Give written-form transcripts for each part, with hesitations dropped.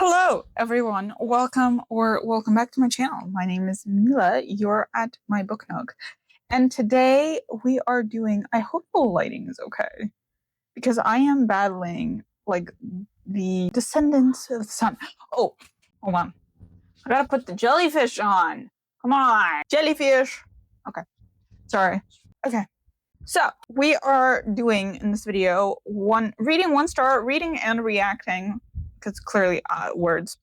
Hello, everyone. Welcome back to my channel. My name is Mila. You're at my book nook. And today we are doing, I hope the lighting is okay, because I am battling like the descendants of the sun. Oh, hold on. I gotta put the jellyfish on. Come on, jellyfish. Okay, sorry. Okay. So we are doing in this video reading one star, reading and reacting, because clearly words,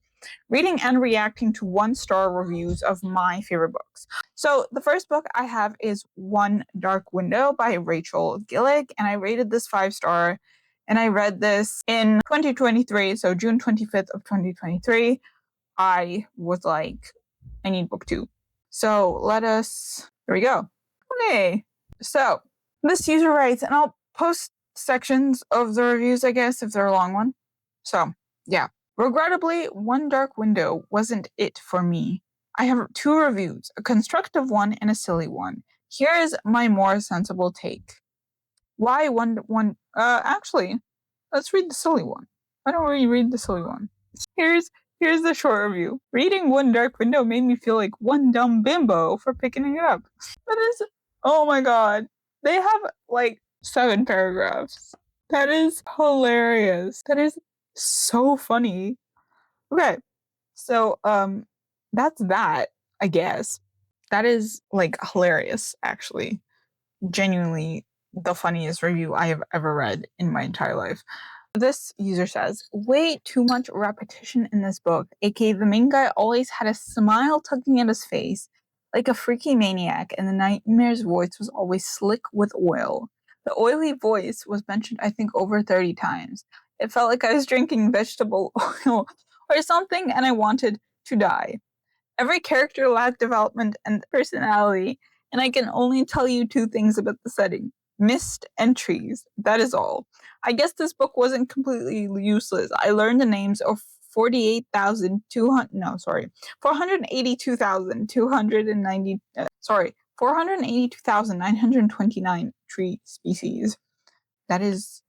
reading and reacting to 1-star reviews of my favorite books. So the first book I have is One Dark Window by Rachel Gillig, and I rated this 5-star, and I read this in 2023, so June 25th of 2023. I was like, I need book 2. So here we go. Okay, so this user writes, and I'll post sections of the reviews, I guess, if they're a long one. So, yeah. Regrettably, One Dark Window wasn't it for me. I have 2 reviews, a constructive one and a silly one. Here is my more sensible take. Why actually, let's read the silly one. Why don't we read the silly one? Here's the short review. Reading One Dark Window made me feel like one dumb bimbo for picking it up. That is, oh my god. They have like 7 paragraphs. That is hilarious. That is so funny. Okay, so that's that, I guess. That is like hilarious, actually. Genuinely the funniest review I have ever read in my entire life. This user says, way too much repetition in this book, aka the main guy always had a smile tugging at his face like a freaky maniac, and the nightmare's voice was always slick with oil. The oily voice was mentioned, I think, over 30 times. It felt like I was drinking vegetable oil or something, and I wanted to die. Every character lacked development and personality, and I can only tell you 2 things about the setting. Mist and trees. That is all. I guess this book wasn't completely useless. I learned the names of 482,929 tree species. That is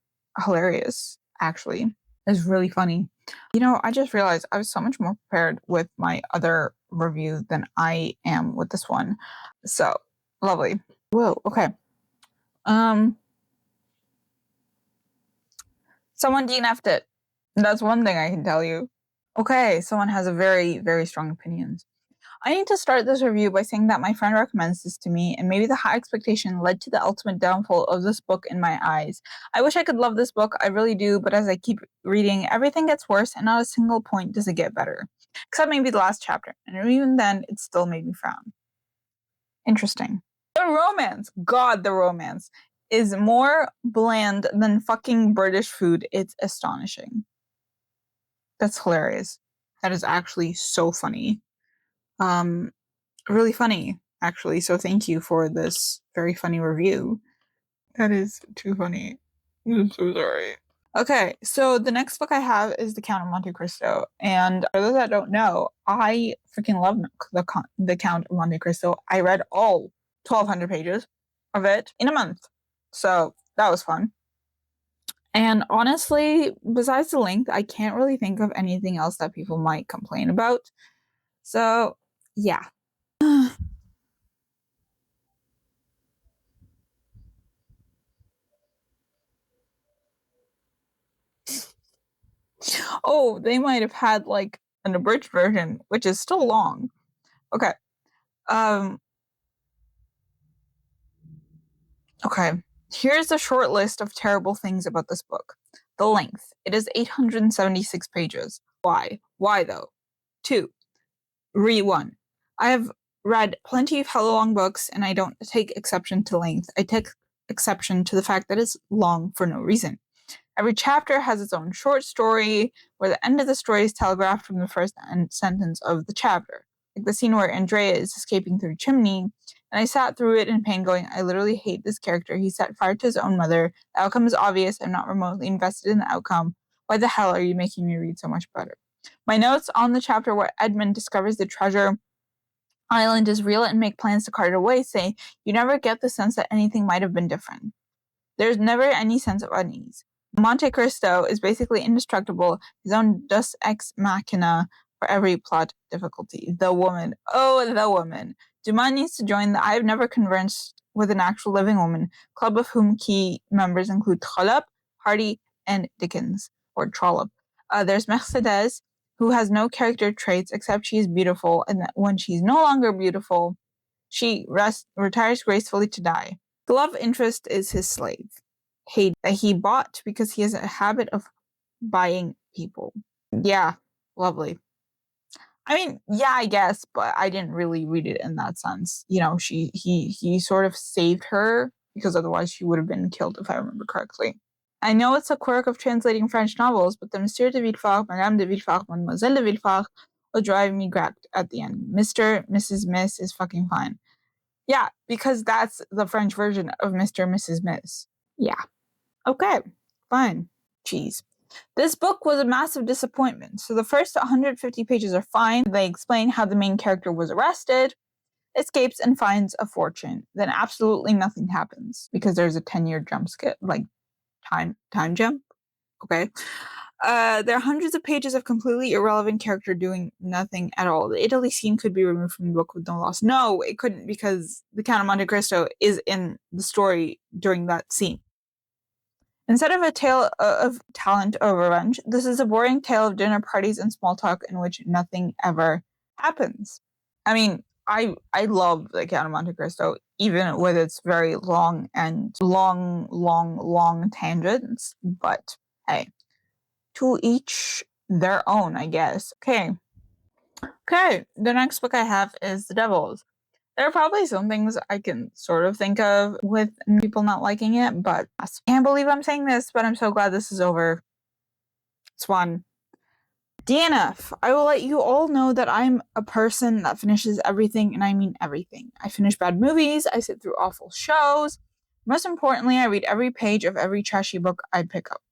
hilarious, actually. It's really funny. You know, I just realized I was so much more prepared with my other review than I am with this one. So, lovely. Whoa, okay. Someone DNF'd it. That's one thing I can tell you. Okay, someone has a very, very strong opinions. I need to start this review by saying that my friend recommends this to me, and maybe the high expectation led to the ultimate downfall of this book in my eyes. I wish I could love this book, I really do, but as I keep reading, everything gets worse, and not a single point does it get better. Except maybe the last chapter, and even then, it still made me frown. Interesting. The romance! God, the romance is more bland than fucking British food. It's astonishing. That's hilarious. That is actually so funny. Really funny, actually. So thank you for this very funny review. That is too funny. I'm so sorry. Okay, so the next book I have is The Count of Monte Cristo. And for those that don't know, I freaking love the Count of Monte Cristo. I read all 1,200 pages of it in a month. So that was fun. And honestly, besides the length, I can't really think of anything else that people might complain about. So, yeah. Oh, they might have had like an abridged version, which is still long. Okay. Okay. Here's a short list of terrible things about this book. The length. It is 876 pages. Why? Why though? 2. 1. I have read plenty of hella long books, and I don't take exception to length. I take exception to the fact that it's long for no reason. Every chapter has its own short story, where the end of the story is telegraphed from the first sentence of the chapter. Like the scene where Andrea is escaping through a chimney, and I sat through it in pain going, I literally hate this character. He set fire to his own mother. The outcome is obvious. I'm not remotely invested in the outcome. Why the hell are you making me read so much better? My notes on the chapter where Edmund discovers the treasure island is real and make plans to cart it away say, you never get the sense that anything might have been different. There's never any sense of unease. Monte Cristo is basically indestructible, his own deus ex machina for every plot difficulty. The woman. Oh, the woman. Dumas needs to join the I have never conversed with an actual living woman club, of whom key members include Trollope, Hardy, and Dickens, or Trollope. There's Mercedes, who has no character traits except she is beautiful, and that when she's no longer beautiful, she retires gracefully to die. The love interest is his slave, that he bought because he has a habit of buying people. Yeah, lovely. I mean, yeah, I guess, but I didn't really read it in that sense. You know, he sort of saved her because otherwise she would have been killed, if I remember correctly. I know it's a quirk of translating French novels, but the Monsieur de Villefort, Madame de Villefort, Mademoiselle de Villefort will drive me cracked at the end. Mr., Mrs., Miss is fucking fine. Yeah, because that's the French version of Mr., Mrs., Miss. Yeah. Okay, fine. Jeez. This book was a massive disappointment. So the first 150 pages are fine. They explain how the main character was arrested, escapes, and finds a fortune. Then absolutely nothing happens because there's a 10-year jump skip, like time jump. Okay. There are hundreds of pages of completely irrelevant character doing nothing at all. The Italy scene could be removed from the book with no loss. No, it couldn't, because the Count of Monte Cristo is in the story during that scene. Instead of a tale of talent or revenge, this is a boring tale of dinner parties and small talk in which nothing ever happens. I mean, I love the Count of Monte Cristo, even with its very long tangents, but hey, to each their own, I guess. Okay, the next book I have is The Devils. There are probably some things I can sort of think of with people not liking it, but I can't believe I'm saying this, but I'm so glad this is over. It's fun. DNF. I will let you all know that I'm a person that finishes everything, and I mean everything. I finish bad movies, I sit through awful shows. Most importantly, I read every page of every trashy book I pick up.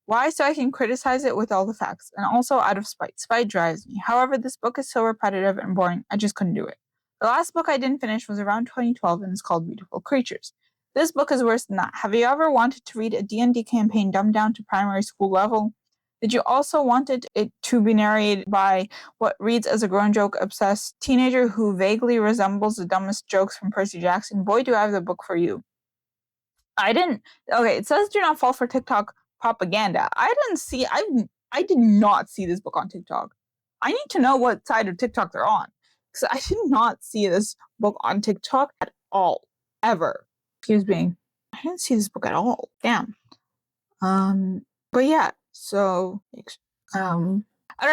Why? So I can criticize it with all the facts, and also out of spite. Spite drives me. However, this book is so repetitive and boring, I just couldn't do it. The last book I didn't finish was around 2012 and it's called Beautiful Creatures. This book is worse than that. Have you ever wanted to read a D&D campaign dumbed down to primary school level? Did you also wanted it to be narrated by what reads as a grown joke-obsessed teenager who vaguely resembles the dumbest jokes from Percy Jackson? Boy, do I have the book for you. Okay, it says do not fall for TikTok propaganda. I did not see this book on TikTok. I need to know what side of TikTok they're on, because I did not see this book on TikTok at all, ever. Excuse me. I didn't see this book at all. Damn. But yeah, so I don't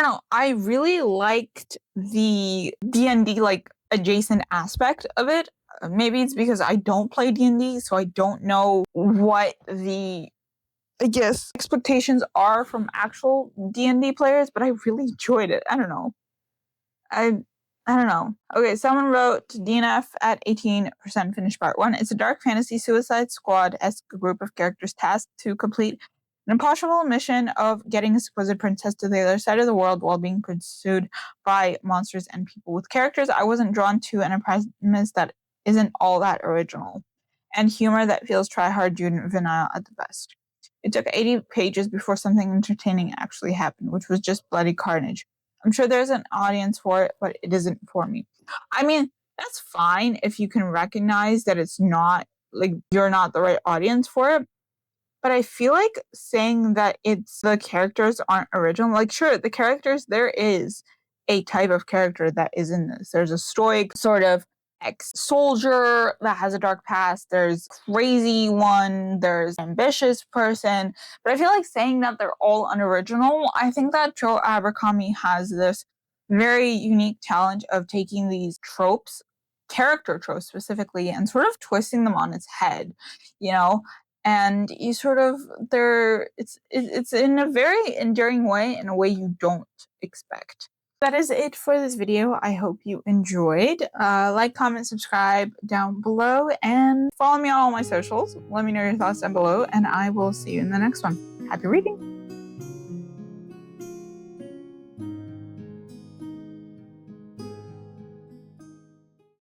know. I really liked the D&D like adjacent aspect of it. Maybe it's because I don't play D&D, so I don't know what the, I guess, expectations are from actual D&D players, but I really enjoyed it. I don't know. I don't know. Okay, someone wrote DNF at 18% finished part 1. It's a dark fantasy Suicide Squad-esque group of characters tasked to complete an impossible mission of getting a supposed princess to the other side of the world while being pursued by monsters and people. With characters I wasn't drawn to and a premise that isn't all that original, and humor that feels try-hard, juvenile at the best. It took 80 pages before something entertaining actually happened, which was just bloody carnage. I'm sure there's an audience for it, but it isn't for me. I mean, that's fine if you can recognize that it's not, like, you're not the right audience for it. But I feel like saying that it's the characters aren't original, like, sure, the characters, there is a type of character that is in this. There's a stoic sort of ex-soldier that has a dark past. There's crazy one. There's ambitious person. But I feel like saying that they're all unoriginal, I think that Joe Abercrombie has this very unique talent of taking these tropes, character tropes specifically, and sort of twisting them on its head, you know? And you sort of, it's in a very endearing way, in a way you don't expect. That is it for this video. I hope you enjoyed. Like, comment, subscribe down below, and follow me on all my socials. Let me know your thoughts down below, and I will see you in the next one. Happy reading!